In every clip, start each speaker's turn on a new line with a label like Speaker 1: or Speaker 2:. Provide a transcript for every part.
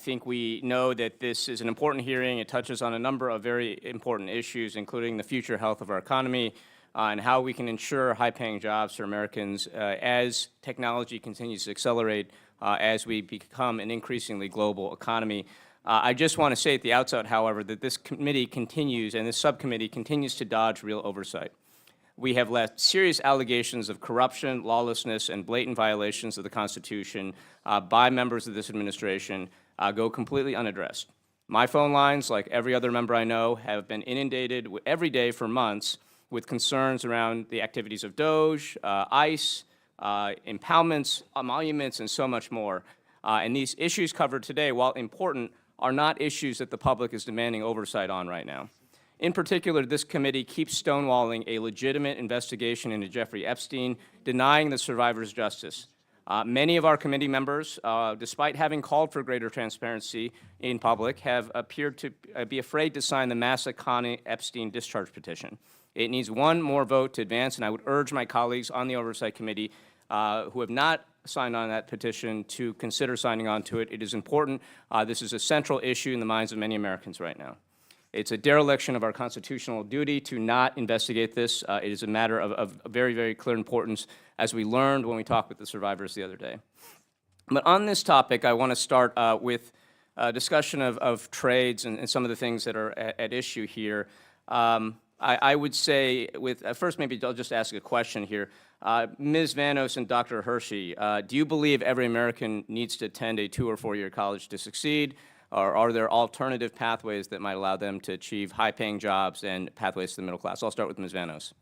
Speaker 1: I think we know that this is an important hearing. It touches on a number of very important issues, including the future health of our economy and how we can ensure high-paying jobs for Americans as technology continues to accelerate as we become an increasingly global economy. I just want to say at the outset, however, that this committee continues and this subcommittee continues to dodge real oversight. We have let serious allegations of corruption, lawlessness, and blatant violations of the Constitution by members of this administration go completely unaddressed. My phone lines, like every other member I know, have been inundated every day for months with concerns around the activities of DOJ, ICE, impoundments, emoluments, and so much more. And these issues covered today, while important, are not issues that the public is demanding oversight on right now. In particular, this committee keeps stonewalling a legitimate investigation into Jeffrey Epstein, denying the survivors justice. Many of our committee members, despite having called for greater transparency in public, have appeared to be afraid to sign the Massaconne Epstein discharge petition. It needs one more vote to advance, and I would urge my colleagues on the Oversight Committee who have not signed on that petition to consider signing on to it. It is important. This is a central issue in the minds of many Americans right now. It's a dereliction of our constitutional duty to not investigate this. It is a matter of very, very clear importance, as we learned when we talked with the survivors the other day. But on this topic, I want to start with a discussion of trades and some of the things that are at issue here. I would say, first maybe I'll just ask a question here. Ms. Vanos and Dr. Hershey, do you believe every American needs to attend a 2- or 4-year college to succeed? Or are there alternative pathways that might allow them to achieve high-paying jobs and pathways to the middle class? I'll start with Ms. Vanos.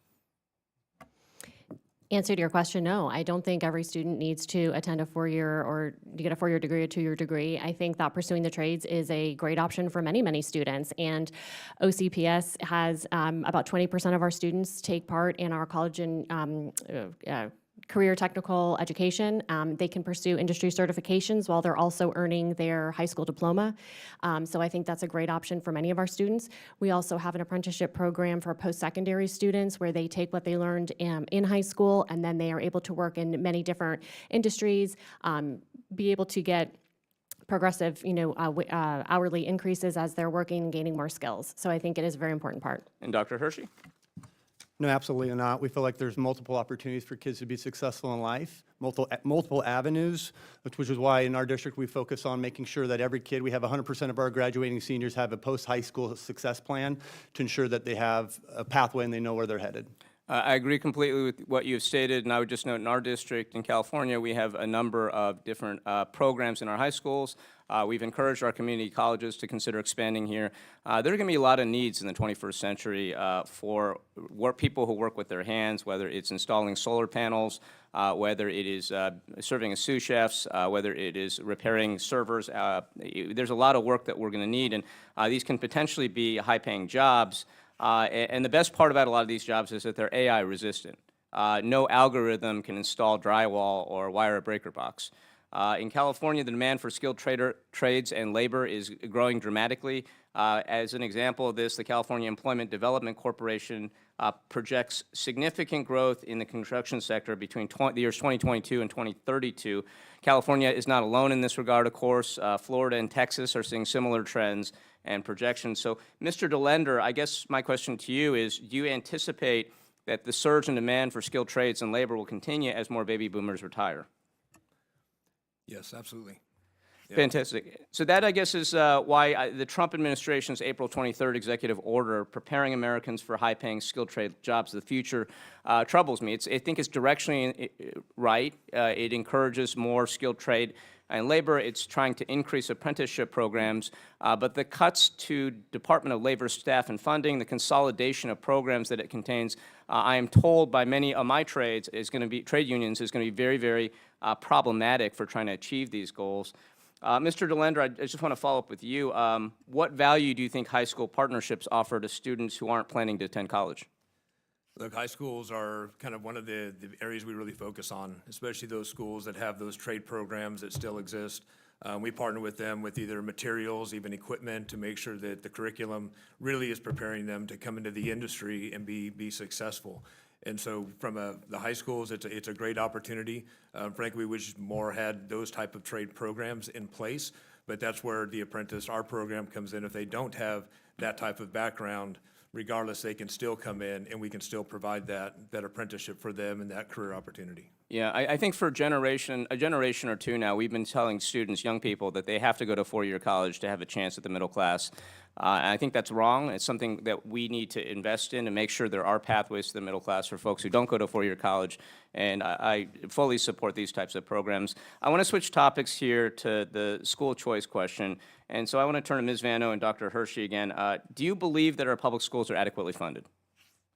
Speaker 2: Answer to your question, no. I don't think every student needs to attend a 4-year or to get a 4-year degree or 2-year degree. I think that pursuing the trades is a great option for many, many students. And OCPS has about 20% of our students take part in our college and career technical education. They can pursue industry certifications while they're also earning their high school diploma. So I think that's a great option for many of our students. We also have an apprenticeship program for post-secondary students where they take what they learned in high school and then they are able to work in many different industries, be able to get progressive, hourly increases as they're working and gaining more skills. So I think it is a very important part.
Speaker 1: And Dr. Hershey?
Speaker 3: No, absolutely not. We feel like there's multiple opportunities for kids to be successful in life, multiple avenues, which is why in our district we focus on making sure that every kid, we have 100% of our graduating seniors have a post-high school success plan to ensure that they have a pathway and they know where they're headed.
Speaker 1: I agree completely with what you've stated, and I would just note in our district in California, we have a number of different programs in our high schools. We've encouraged our community colleges to consider expanding here. There are going to be a lot of needs in the 21st century for people who work with their hands, whether it's installing solar panels, whether it is serving as sous chefs, whether it is repairing servers. There's a lot of work that we're going to need, and these can potentially be high-paying jobs. And the best part about a lot of these jobs is that they're AI resistant. No algorithm can install drywall or wire a breaker box. In California, the demand for skilled trades and labor is growing dramatically. As an example of this, the California Employment Development Corporation projects significant growth in the construction sector between the years 2022 and 2032. California is not alone in this regard, of course. Florida and Texas are seeing similar trends and projections. So, Mr. DeLender, I guess my question to you is, do you anticipate that the surge in demand for skilled trades and labor will continue as more baby boomers retire?
Speaker 4: Yes, absolutely. Yeah.
Speaker 1: Fantastic. So that, I guess, is why the Trump administration's April 23rd executive order preparing Americans for high-paying skilled trade jobs of the future troubles me. I think it's directionally right. It encourages more skilled trade and labor. It's trying to increase apprenticeship programs, but the cuts to Department of Labor staff and funding, the consolidation of programs that it contains, I am told by many of my trade unions, is going to be very, very problematic for trying to achieve these goals. Mr. DeLender, I just want to follow up with you. What value do you think high school partnerships offer to students who aren't planning to attend college?
Speaker 4: Look, high schools are kind of one of the areas we really focus on, especially those schools that have those trade programs that still exist. We partner with them with either materials, even equipment, to make sure that the curriculum really is preparing them to come into the industry and be successful. And so from the high schools, it's a great opportunity. Frankly, we wish more had those type of trade programs in place. But that's where the apprentice, our program comes in. If they don't have that type of background, regardless, they can still come in and we can still provide that apprenticeship for them and that career opportunity.
Speaker 1: Yeah, I think for a generation or two now, we've been telling students, young people, that they have to go to four-year college to have a chance at the middle class. And I think that's wrong. It's something that we need to invest in and make sure there are pathways to the middle class for folks who don't go to four-year college. And I fully support these types of programs. I want to switch topics here to the school choice question. And so I want to turn to Ms. Vano and Dr. Hershey again. Do you believe that our public schools are adequately funded?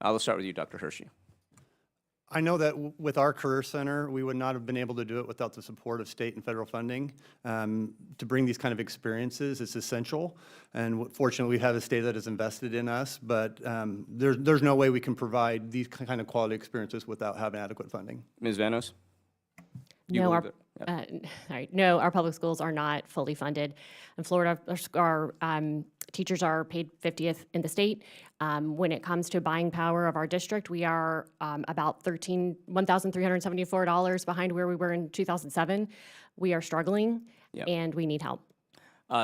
Speaker 1: I'll start with you, Dr. Hershey.
Speaker 3: I know that with our Career Center, we would not have been able to do it without the support of state and federal funding. To bring these kind of experiences is essential, and fortunately, we have a state that has invested in us, but there's no way we can provide these kind of quality experiences without having adequate funding.
Speaker 1: Ms. Vanos?
Speaker 2: No, no, our public schools are not fully funded. In Florida, our teachers are paid 50th in the state. When it comes to buying power of our district, we are about $1,374 behind where we were in 2007. We are struggling, and we need help.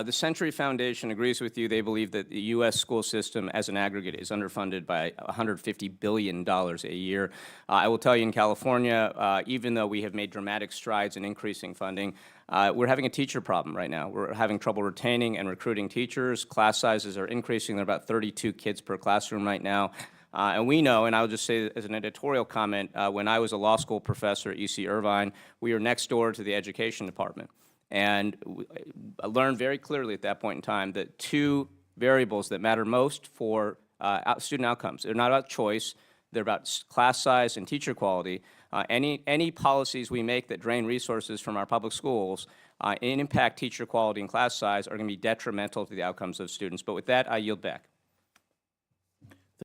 Speaker 1: The Century Foundation agrees with you. They believe that the U.S. school system as an aggregate is underfunded by $150 billion a year. I will tell you in California, even though we have made dramatic strides in increasing funding, we're having a teacher problem right now. We're having trouble retaining and recruiting teachers. Class sizes are increasing. They're about 32 kids per classroom right now. And we know, and I'll just say as an editorial comment, when I was a law school professor at UC Irvine, we were next door to the education department. And I learned very clearly at that point in time that two variables that matter most for student outcomes, they're not about choice, they're about class size and teacher quality. Any policies we make that drain resources from our public schools and impact teacher quality and class size are going to be detrimental to the outcomes of students. But with that, I yield back.